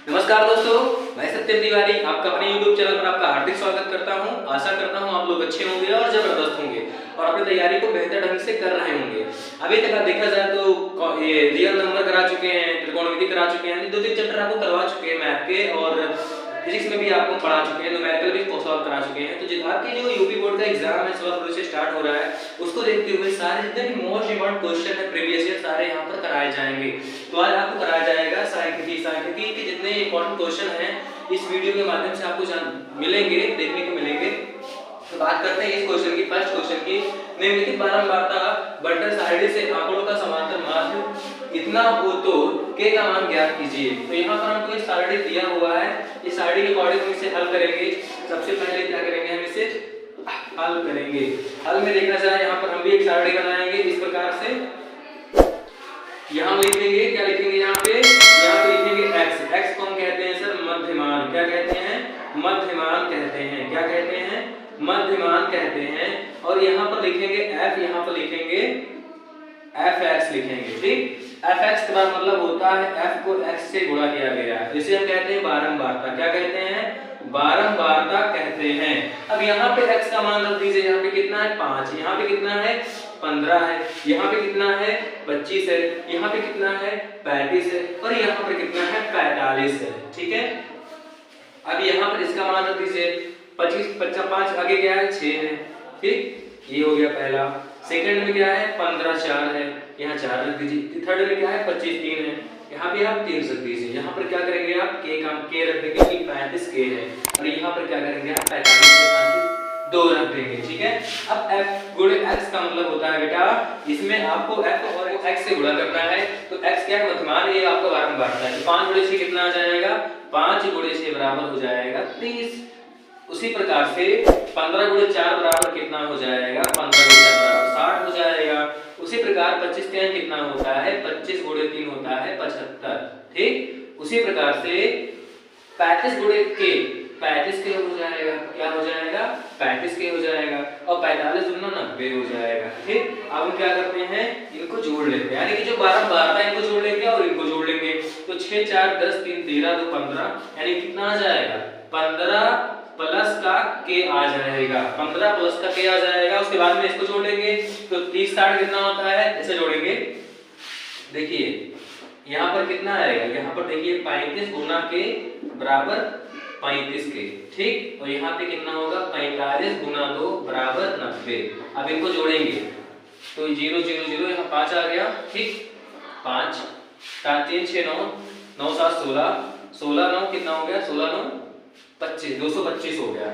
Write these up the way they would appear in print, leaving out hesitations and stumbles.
नमस्कार दोस्तों, मैं सत्यम तिवारी आपका अपने YouTube चैनल पर आपका हार्दिक स्वागत करता हूं। आशा करता हूं आप लोग अच्छे होंगे और जबरदस्त होंगे और अपनी तैयारी को बेहतर ढंग से कर रहे होंगे। अभी तक आप देखा जाए तो ये रियल नंबर करा चुके हैं, त्रिकोणमिति करा चुके हैं, 2-3 चैप्टर आपको करवा चुके हैं मैथ के और फिजिक्स में भी आपको पढ़ा चुके हैं, न्यूमेरिकल भी सॉल्व करा चुके हैं। तो जो आपके जो यूपी बोर्ड का एग्जाम है 16 फरवरी से स्टार्ट हो रहा है, उसको देखते हुए सारे जितने भी मोस्ट इंपोर्टेंट क्वेश्चन है प्रीवियस ईयर सारे यहाँ पर कराए जाएंगे। तो आज आपको कराया जाएगा सांख्यिकी के जितने इंपॉर्टेंट क्वेश्चन हैं इस वीडियो के माध्यम से आपको मिलेंगे, देखने को मिलेंगे। तो बात करते हैं इस क्वेश्चन की, फर्स्ट क्वेश्चन की। निम्नलिखित बारंबारता बंटर सारणी से आंकड़ों का समांतर माध्य इतना हो तो k का मान ज्ञात कीजिए। तो यहाँ पर हमको एक सारणी दिया हुआ है, इस सारणी के अकॉर्डिंग हम इसे हल करेंगे। सबसे पहले क्या करेंगे, हम इसे हल करेंगे। हल में देखा जाए यहाँ पर हम भी एक सारणी बनाएंगे इस प्रकार से। यहाँ लिखेंगे, क्या लिखेंगे यहाँ पे लिखेंगे x को हम कहते हैं सर मध्यमान। क्या कहते हैं? मध्यमान कहते हैं। क्या कहते हैं? मध्यमान कहते हैं। और यहाँ पर लिखेंगे f, यहाँ पर लिखेंगे fx लिखेंगे, ठीक। fx का मतलब होता है f को x से गुणा किया गया है, इसे हम कहते हैं बारंबारता। क्या कहते हैं? बारंबारता कहते हैं। अब यहाँ पे x का मान रख दीजिए, यहाँ पे कितना है 5, यहाँ पे कितना है 15 है, यहाँ पे कितना है 25 है, यहाँ पे कितना है 35 है और यहाँ पे कितना है 45 है, ठीक है। अब यहाँ पर इसका मान रख दीजिए 25 5 आगे क्या है 6 है, ठीक। ये हो गया पहला। सेकंड में क्या है 15 4 है, यहाँ 4 रख दीजिए। थर्ड में क्या है 25 3 है, यहाँ पे आप 3 रख दीजिए। यहाँ पर क्या करेंगे आप k रख देंगे कि 35 k है और यहाँ पर क्या करेंगे आप 45 के साथ 2 रख देंगे, ठीक है। अब f गुणे x का मतलब होता है बेटा, इसमें आपको f और x से गुणा करना है। तो x क्या है मध्यमान, ये आपका बारंबारता है। 5 गुणे 6 कितना आ जाएगा? 5 गुणे 6 बराबर हो जाएगा 30। उसी प्रकार से 15 गुणे 4 बराबर कितना हो जाएगा? 15 गुणे 4 बराबर 60 हो जाएगा। उसी प्रकार 25 के कितना होता है? 25 गुणे 3 होता है 75, ठीक। उसी प्रकार से 35 गुणे के 35 के हो जाएगा। क्या हो जाएगा? 35 के हो जाएगा और 45 दूना 90 हो जाएगा, ठीक। अब हम क्या करते हैं, इनको जोड़ लेते हैं, यानी कि जो 12 12 इनको जोड़ लेंगे और इनको जोड़ लेंगे। तो 6 4 10 3 13 2 15, यानी कितना आ जाएगा? 15 प्लस का k आ जाएगा। 15 प्लस का k आ जाएगा। उसके बाद में इसको जोड़ेंगे तो 30 60 कितना होता है, ऐसे जोड़ेंगे। देखिए यहाँ पर कितना आएगा, यहाँ पर देखिए 35 गुना के बराबर 35 के, ठीक। और यहाँ पे कितना होगा 45 गुना 2 बराबर 90। अब इनको जोड़ेंगे तो 0 0 0 यहाँ 5 आ गया, ठीक। 5 4 3 6 9 9 7 16 16 9 कितना हो गया? 16 9 25 225 हो गया,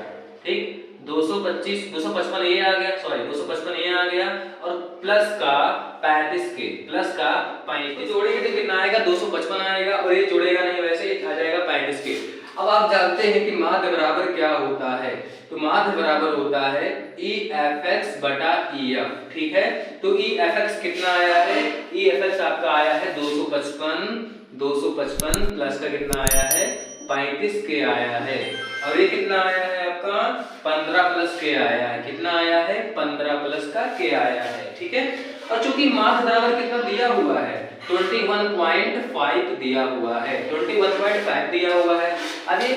ठीक। 225 255 ये आ गया, सॉरी 255 ये आ गया और प्लस का 35 के प्लस का 35 जोड़ेंगे तो कितना आएगा? 255 आएगा और ये जुड़ेगा नहीं, वैसे आ जाएगा 35 के। अब आप जानते हैं कि माध्य बराबर क्या होता है, तो माध्य बराबर होता है EFX बटा EF, ठीक है। तो EFX कितना आया है? EFX आपका आया है 255 प्लस का कितना आया है 35 के आया है और ये कितना आया है आपका 15 प्लस के आया है। कितना आया है? 15 प्लस का के आया है, ठीक है। और चूंकि माध्य बराबर कितना दिया हुआ है 21.5 दिया हुआ है, 21.5 दिया हुआ है। अब ये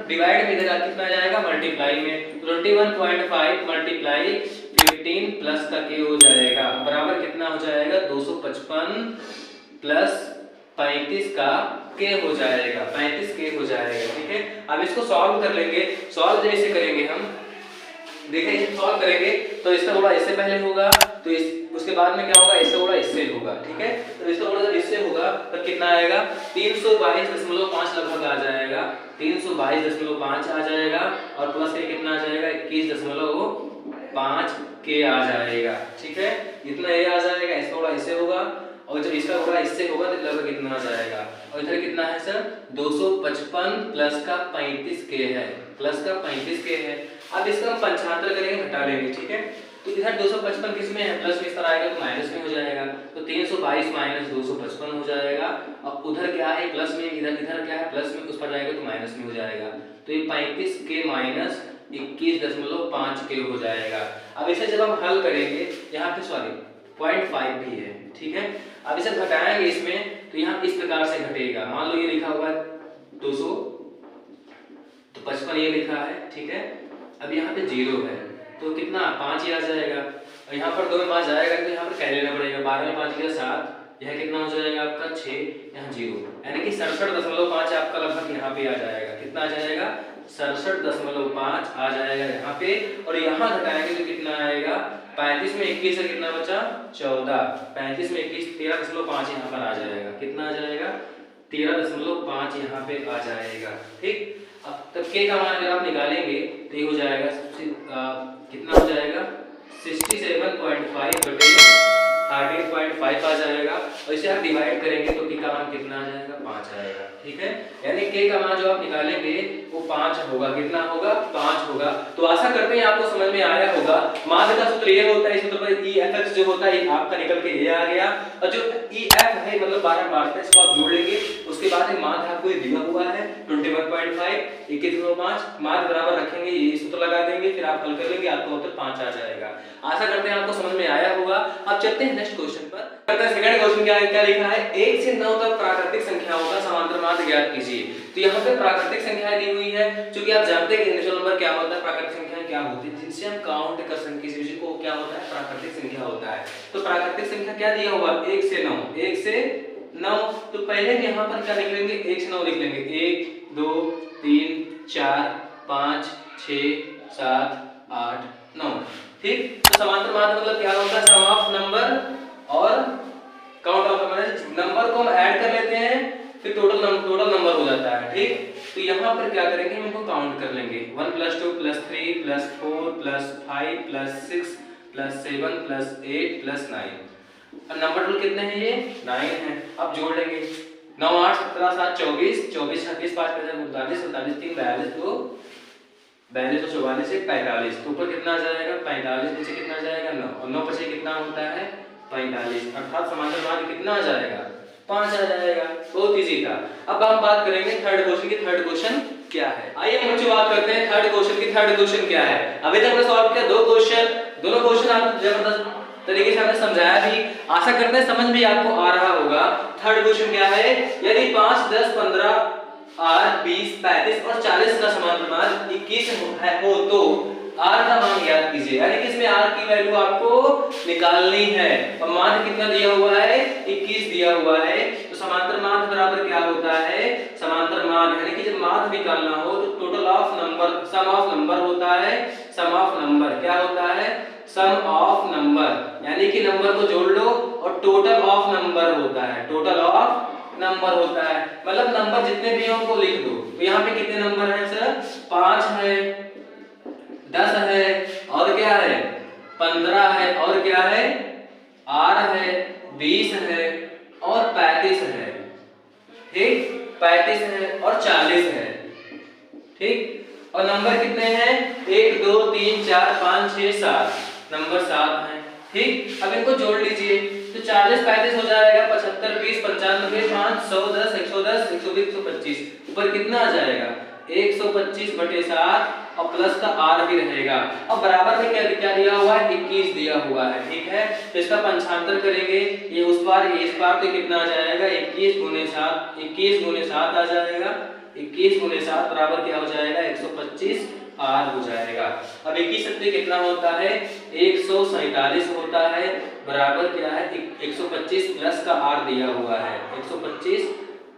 डिवाइड में इधर कितना जाएगा? मल्टीप्लाई में। 21.5 मल्टीप्लाई 15 प्लस का के हो जाएगा बराबर कितना हो जाएगा? 255 प्लस 35 का के हो जाएगा, 35 के हो जाएगा, ठीक है। अब इसको सॉल्व कर लेंगे। सॉल्व जैसे करेंगे हम, देखिए सॉल्व करेंगे तो इसका गुणा इससे पहले होगा, तो उसके बाद में क्या होगा? इससे गुणा इससे होगा, ठीक है। तो इसका गुणा जब इससे होगा तो कितना आएगा? 322.5 लगभग आ जाएगा, 322.5 आ जाएगा और प्लस के कितना आ जाएगा? 21.5 के आ जाएगा, ठीक है। इतना ये आ जाएगा, इसका गुणा इससे होगा और जब इसका गुणा इससे होगा तो लगभग कितना आ जाएगा? और इधर कितना है सर? 255 प्लस का 35 के है, प्लस का 35 के है। अब इसका हम पंचांतर करेंगे, घटा लेंगे, ठीक है। तो इधर 255 किस में है? प्लस में, इस तरह आएगा तो माइनस में हो जाएगा। तो 322 माइनस 255 हो जाएगा और उधर क्या है प्लस में, इधर क्या है प्लस में, उस पर जाएगा तो माइनस में हो जाएगा। तो ये 35 के माइनस 21.5 के हो जाएगा। अब इसे जब हम हल करेंगे, यहाँ पे सॉरी 0.5 भी है, ठीक है। अब इसे घटाएंगे इसमें तो यहाँ इस प्रकार से घटेगा। मान लो ये लिखा हुआ है 200 55 ये लिखा है, ठीक है। अब यहाँ पे 0 है तो कितना 5 ही आ जाएगा, और यहाँ पर 2 में 5 जाएगा तो यहाँ पर क्या लेना पड़ेगा, 12 में 5 गया 7, यह कितना हो जाएगा आपका 6, यहाँ 0, यानी कि 67.5 आपका लगभग यहाँ पे आ जाएगा। कितना आ जाएगा 67.5 आ जाएगा यहाँ पे, और यहाँ घटाएंगे तो कितना आएगा 35 में 21 से कितना बचा 14, 35 में 21 13.5 यहाँ पर आ जाएगा। कितना आ जाएगा 13.5 यहाँ पे आ जाएगा, ठीक। अब तब के का मान अगर आप निकालेंगे तो ये हो जाएगा कितना हो जाएगा 67.5 बटे 13.5 आ जाएगा, और इसे आप डिवाइड करेंगे तो के का मान कितना आ जाएगा 5 आएगा, ठीक है। यानी के का मान जो आप निकालेंगे वो 5 होगा। कितना होगा 5 होगा। तो आशा करते हैं आपको समझ में आया होगा। माध्य का सूत्र ये होता है, इस सूत्र पर EFX जो होता है आपका निकल के ये आ गया, और जो EF है मतलब 12 मार्क है, इसको आप जोड़ लेंगे। उसके बाद एक माध्य आपको ये दिया हुआ है 21.5 21.5 माध्य बराबर रखेंगे, ये सूत्र लगा देंगे, फिर आप हल कर लेंगे, आपको उत्तर 5 आ जाएगा। आशा करते हैं आपको समझ में आया होगा। अब चलते हैं नेक्स्ट क्वेश्चन पर। सेकंड क्वेश्चन क्या लिखा है, 1 से 9 तक प्राकृतिक संख्याओं का समांतर माध्य ज्ञात कीजिए। तो यहाँ पे प्राकृतिक संख्याएं दी हुई है, क्योंकि आप जानते हैं कि नेचुरल नंबर क्या होता है, प्राकृतिक संख्याएं क्या होती है, जिनसे हम काउंट कर सकते हैं, किसी को क्या होता है प्राकृतिक संख्या होता है। तो प्राकृतिक संख्या क्या दिया हुआ 1 से 9, 1 से 9। तो पहले यहाँ पर क्या लिख लेंगे 1 से 9 लिख लेंगे, 1 2 3 4 5 6 7 8 9, ठीक। तो समांतर माध्य मतलब क्या होता है, सम ऑफ नंबर और काउंट ऑफ नंबर को हम ऐड कर लेते हैं, फिर टोटल नंबर हो जाता है, ठीक। तो यहाँ पर क्या करेंगे, हम इनको काउंट कर लेंगे 1 + 2 + 3 + 4 + 5 + 6 + 7 + 8 + 9। अब नंबर टोटल कितने हैं, ये 9 है। अब जोड़ लेंगे 9 8 17 7 24 24 36 5 45 47 3 42 2 42 तो 44 से 45, तो ऊपर कितना आ जाएगा 45, नीचे कितना आ जाएगा 9, और 9 पचे कितना होता है 45, अर्थात समांतर माध्य कितना आ जाएगा 5 आ जाएगा। बहुत इजी था। अब हम बात करेंगे थर्ड क्वेश्चन की। थर्ड क्वेश्चन क्या है, आइए हम बच्चों बात करते हैं थर्ड क्वेश्चन की। थर्ड क्वेश्चन क्या है, अभी तक हमने सॉल्व किया 2 क्वेश्चन, दोनों क्वेश्चन आपको जबरदस्त तरीके से हमने समझाया भी, आशा करते हैं समझ भी आपको आ रहा होगा। थर्ड क्वेश्चन क्या है, यदि 5 10 15 8 20 35 और 40 का समांतर माध्य 21 हो तो r का मान ज्ञात कीजिए। यानी कि इसमें r की वैल्यू आपको निकालनी है, और माध्य कितना दिया हुआ है 21 दिया हुआ है। तो समांतर माध्य बराबर क्या होता है, समांतर माध्य यानी कि जब माध्य निकालना हो तो total of number sum of number होता है। सम ऑफ नंबर क्या होता है, सम ऑफ नंबर, यानी कि नंबर को जोड़ लो, और टोटल ऑफ नंबर होता है, टोटल ऑफ नंबर होता है, मतलब नंबर जितने भी हो उनको लिख दो। तो यहाँ पे कितने नंबर हैं सर, 5 है, 10 है, और क्या है 15 है, और क्या है 8 है, 20 है, और 35 है, ठीक 35 है और 40 है, ठीक। और नंबर कितने हैं 1 2 3 4 5 6 7, नंबर 7 है, ठीक। अब इनको जोड़ लीजिए तो 40 35 हो जाएगा 75 20 95 5 110 110 120 125, ऊपर कितना आ जाएगा 125/7, और प्लस का r भी रहेगा। अब बराबर में क्या दिया हुआ है 21 दिया हुआ है, ठीक है। तो इसका पंचांतर करेंगे, ये उस बार ये इस बार, तो कितना आ जाएगा 21 × 7 आ जाएगा। 21 × 7 बराबर क्या हो जाएगा 125 r हो जाएगा। अब 21 सत्ते कितना होता है 147 होता है, बराबर क्या है 125 प्लस का r दिया हुआ है, 125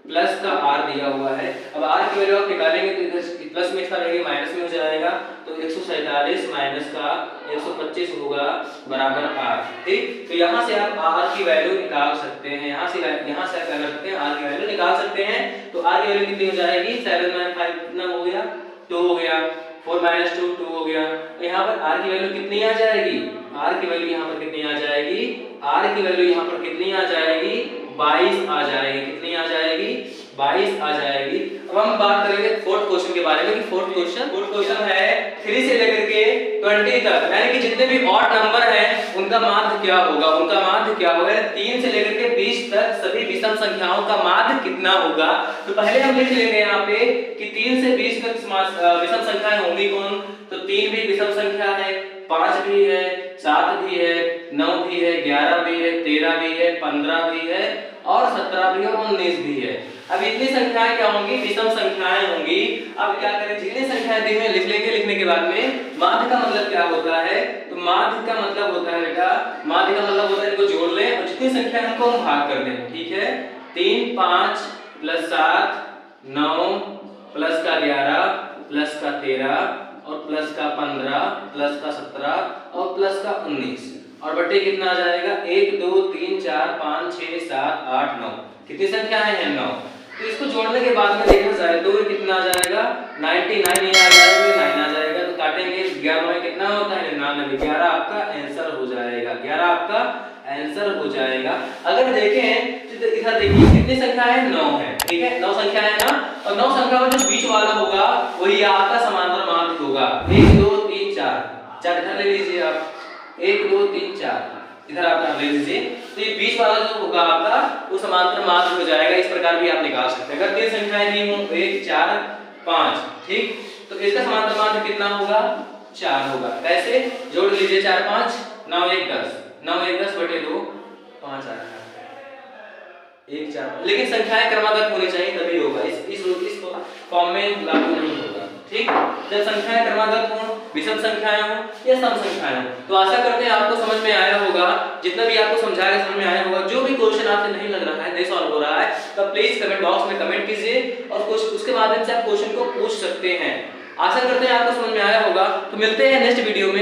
प्लस का r दिया हुआ है। अब r की वैल्यू आप निकालेंगे तो इधर प्लस में इसका रहेगा माइनस में हो जाएगा, तो 147 माइनस का 125 होगा बराबर r, ठीक। तो यहाँ से आप r की वैल्यू निकाल सकते हैं, यहाँ से क्या कर सकते हैं r की वैल्यू निकाल सकते हैं। तो r की वैल्यू कितनी हो जाएगी 7 - 5 कितना हो गया 2 हो गया, 4 - 2 2 हो गया। तो यहाँ पर r की वैल्यू कितनी आ जाएगी, r की वैल्यू यहाँ पर कितनी आ जाएगी, r की वैल्यू यहाँ पर कितनी आ जाएगी 22 आ जाएगी, कितनी आ जाएगी 22 आ जाएगी। अब हम बात करेंगे फोर्थ क्वेश्चन के बारे में कि फोर्थ क्वेश्चन है 3 से लेकर के 20 तक, यानी कि जितने भी ऑड नंबर हैं उनका माध्य क्या होगा, उनका माध्य क्या होगा 3 से लेकर के 20 तक सभी विषम संख्याओं का माध्य कितना होगा। तो पहले हम लिख लेंगे यहाँ पे कि 3 से 20 तक विषम संख्याएं होंगी कौन, तो 3 भी विषम संख्या है, 5 भी है, 7 भी है, 9 भी है, 11 भी है, 13 भी है, 15 भी है और 17 भी है और 19 भी है। अब इतनी संख्याएं क्या होंगी? विषम संख्याएं होंगी। अब क्या करें? जितनी संख्याएं दी हुई लिख लेंगे, लिखने के बाद में माध्य का मतलब क्या होता है? तो माध्य का मतलब होता है बेटा, माध्य का मतलब होता है इनको जोड़ लें और जितनी संख्या है उनको हम भाग कर दें। ठीक है, 3 5 प्लस 7 9 प्लस का 11 प्लस का 13 और प्लस का 15 प्लस का 17 और प्लस का 19 और बटे कितना आ जाएगा? 1 2 3 4 5 6 7 8 9। कितनी संख्याएं हैं? 9। तो इसको जोड़ने के बाद में देखा जाए तो कितना आ जाएगा? 99 नहीं आ जाएगा, 9 आ जाएगा। तो काटेंगे 11 में कितना होता है? 99। 11 आपका आंसर हो जाएगा, 11 आपका आंसर हो जाएगा। अगर देखें तो इधर देखिए कितनी संख्या है? 9 है। ठीक है, 9 संख्या है ना, और 9 संख्या में जो बीच वाला होगा वही आपका समांतर माध्य होगा। 1 2 3 4 4 इधर ले लीजिए आप, 1 2 3 4 इधर आप ले लीजिए। तो ये बीच वाला जो होगा आपका वो समांतर माध्य हो जाएगा। इस प्रकार भी आप निकाल सकते हैं। अगर 3 संख्याएं दी हों 1 4 5, ठीक, तो इसका समांतर माध्य कितना होगा? 4 होगा। कैसे? जोड़ लीजिए 4 5 9 1 10, 9 1 10 बटे 2 5 आ रहा है 1 4। लेकिन संख्याएं क्रमागत होनी चाहिए तभी होगा। इस फॉर्म में लागू नहीं होगा। ठीक, जब संख्याएं क्रमागत हो, विषम संख्याएं हो या सम संख्याएं हो। तो आशा करते हैं आपको समझ में आया होगा। जितना भी आपको समझाया समझ में आया होगा। जो भी क्वेश्चन आपसे नहीं लग रहा है, नहीं सॉल्व हो रहा है, तो प्लीज कमेंट बॉक्स में कमेंट कीजिए और कुछ उसके माध्यम से आप क्वेश्चन को पूछ सकते हैं। आशा करते हैं आपको समझ में आया होगा। तो मिलते हैं नेक्स्ट वीडियो में।